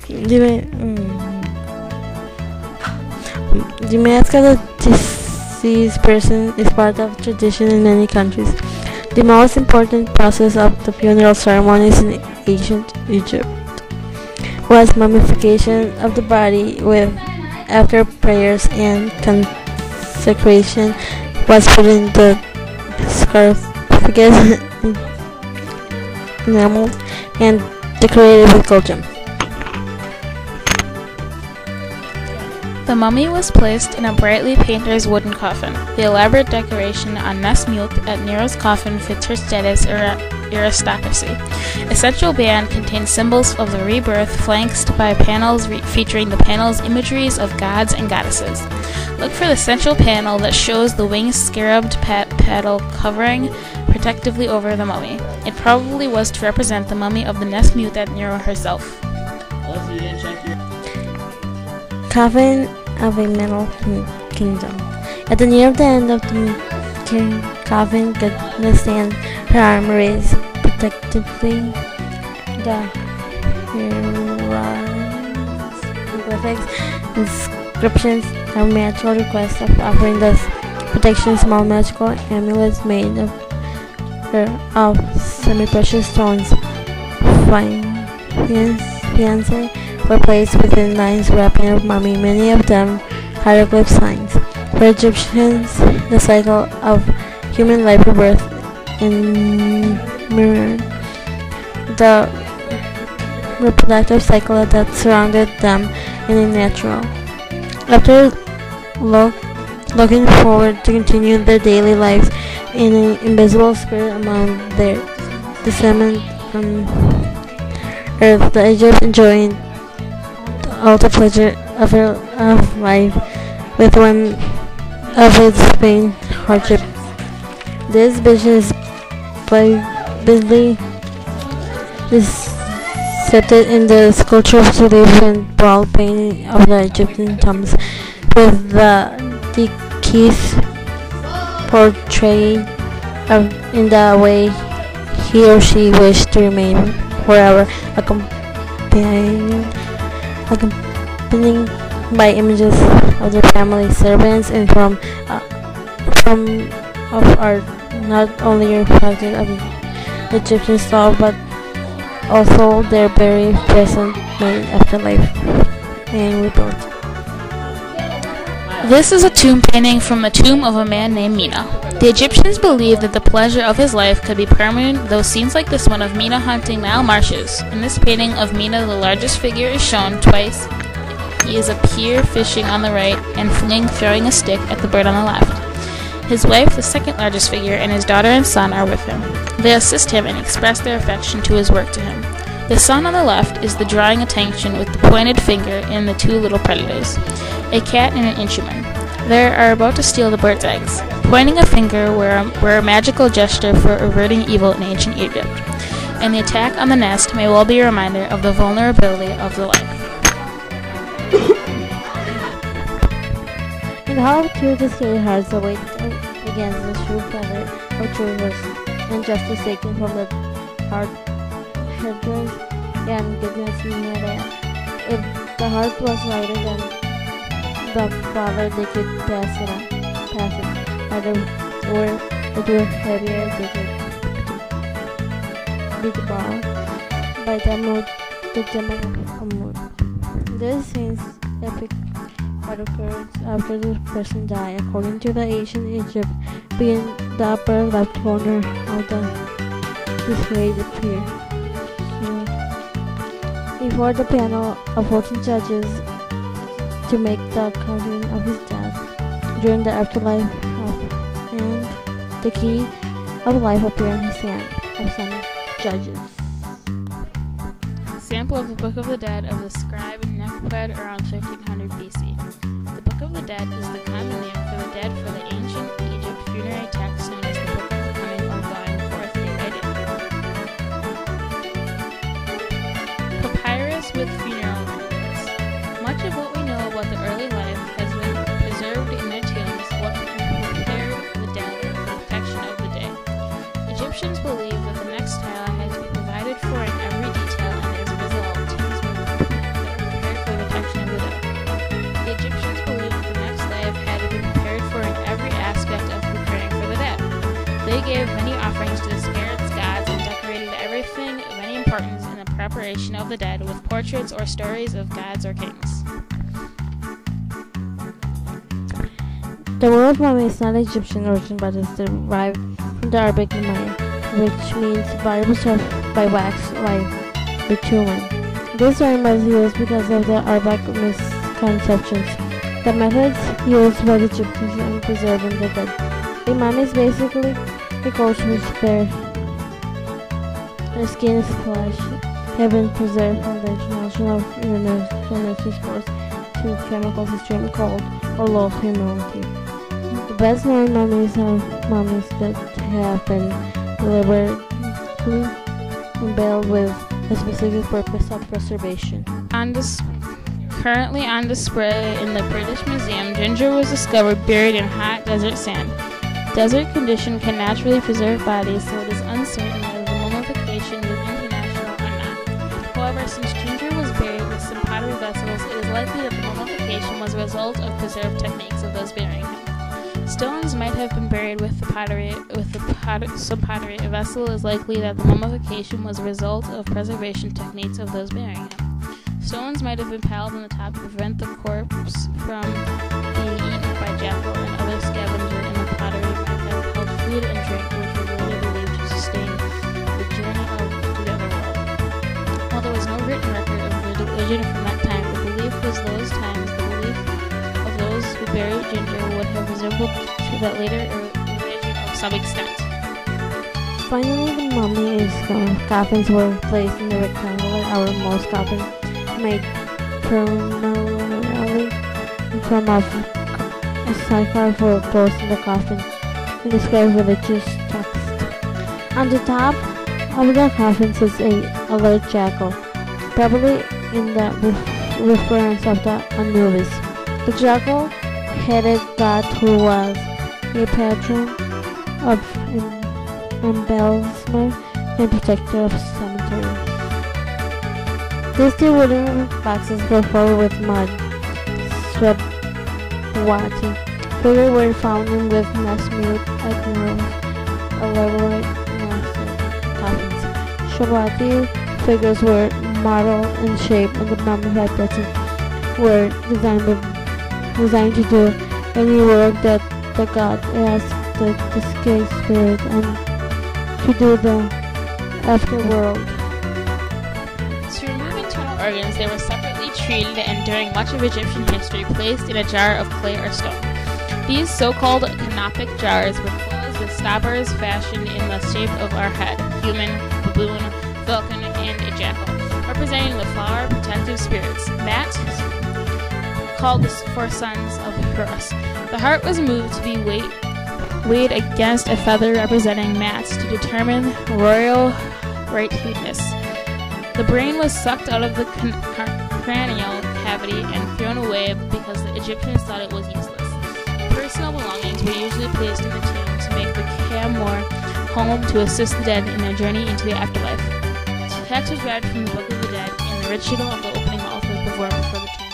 The mask of the deceased person is part of tradition in many countries. The most important process of the funeral ceremonies in ancient Egypt was mummification of the body with after prayers and consecration was put in the sarcophagus enameled and decorated with gold gems. The mummy was placed in a brightly painter's wooden coffin. The elaborate decoration on Nesmut at Nero's coffin fits her status or aristocracy. A central band contains symbols of the rebirth, flanked by panels featuring the panel's imageries of gods and goddesses. Look for the central panel that shows the winged scarabed petal covering protectively over the mummy. It probably was to represent the mummy of the Nesmut at Nero herself. Coffin of a Middle Kingdom. At the near the end of the coffin could stand her arm raised protectively. The hieroglyphics inscriptions are magical requests of offering thus protection. Small magical amulets made of semi-precious stones. Fiancé were placed within lines wrapping a mummy, many of them hieroglyph signs. For Egyptians, the cycle of human life rebirth mirrored the reproductive cycle that surrounded them in a natural. After looking forward to continue their daily lives in an invisible spirit among their descendants on earth, the Egypt enjoying all the pleasure of life with one of its main hardship. This vision is vividly depicted in the sculptural relief and wall painting of the Egyptian tombs, with the deceased portrayed in the way he or she wished to remain forever, accompanied by images of their family, servants, and from of art, not only reflected of the Egyptian style, but also their very present made afterlife and rebuilt. This is a tomb painting from the tomb of a man named Mina. The Egyptians believed that the pleasure of his life could be permanent, though scenes like this one of Mina hunting Nile marshes. In this painting of Mina, the largest figure is shown twice. He is a pier fishing on the right and throwing a stick at the bird on the left. His wife, the second largest figure, and his daughter and son are with him. They assist him and express their affection to his work to him. The son on the left is the drawing attention with the pointed finger and the two little predators, a cat and an instrument. They are about to steal the bird's eggs. Pointing a finger were a magical gesture for averting evil in ancient Egypt, and the attack on the nest may well be a reminder of the vulnerability of the life. In the hall of two discarded hearts await against the true feather of truth and justice taken from the heart headers and goodness Adela. If the heart was lighter than the father, they could pass it. Or it were heavier, they could beat the ball by the mood to mood. This seems epic what occurs after the person died, according to the ancient Egypt, being the upper left corner of the displayed appear. Before the panel of 14 judges to make the accounting of his death during the afterlife, and the key of life appear in his hand of some judges. Sample of the Book of the Dead of the scribe Nephped around 1500 BC. The Book of the Dead is the common name for the dead for the ancient Egypt funerary text known as the Book of the Coming or Going Forth day by day. Papyrus with funeral records. Much of what we know about the early life has been preserved in their tombs, what prepared the dead for the protection of the day. Egyptians believe that the next tile has been provided for in every detail, and as a result, tombs were gave many offerings to the spirits, gods, and decorated everything of any importance in the preparation of the dead with portraits or stories of gods or kings. The word mummy is not Egyptian origin but is derived from the Arabic mummy, which means body preserved by wax like bitumen. This term was used because of the Arabic misconceptions. The methods used by the Egyptians in preserving the dead. A mummy is basically a corpse which their skin is flesh have been preserved from the international illness exposed to chemicals extreme cold or low humidity. The best known mummies are mummies that have been deliberately embelled with a specific purpose of preservation. Currently on display in the British Museum, ginger was discovered buried in hot desert sand. Desert condition can naturally preserve bodies, so it is uncertain whether the mummification was international or not. However, since ginger was buried with some pottery vessels, it is likely that the mummification was a result of preserved techniques of those burying him. Stones might have been buried with some pottery. A vessel is likely that the mummification was a result of preservation techniques of those burying him. Stones might have been piled on the top to prevent the corpse from being eaten by jackal and other scavenger, and the pottery might have held food and drink, which were later believed to sustain the journey to the other world. While there was no written record of religion from that time, the belief of those who buried ginger would have resembled to that later religion of some extent. Finally, the mummy is gone. Coffins were placed in the rectangular outermost coffin, made primarily in form of a sarcophagus for closing the coffin and described religious text. On the top of the coffin sits a alert jackal, probably in the reference of the Anubis. The jackal headed god who was a patron of embellishment and protector of cemeteries. These two wooden boxes were filled with mud, sweat, water. Figures were found in with Nasmute admirals, elaborate coffins. Shabati figures were modeled in shape, and the mummified vessels were designed to do any work that the god asked the deceased spirit and to do the afterworld. To remove internal organs, they were separately treated and during much of Egyptian history placed in a jar of clay or stone. These so-called canopic jars were closed with stoppers fashioned in the shape of our head, human, baboon, falcon, and a jackal, representing the flower protective spirits. Mat called the four sons of Horus. The heart was moved to be weighed against a feather representing Mats to determine royal rightness. The brain was sucked out of the cranial cavity and thrown away because the Egyptians thought it was useless. Personal belongings were usually placed in the tomb to make the Kamor home to assist the dead in their journey into the afterlife. Text was read from the Book of the Dead, and the ritual of the opening mouth was performed before the tomb.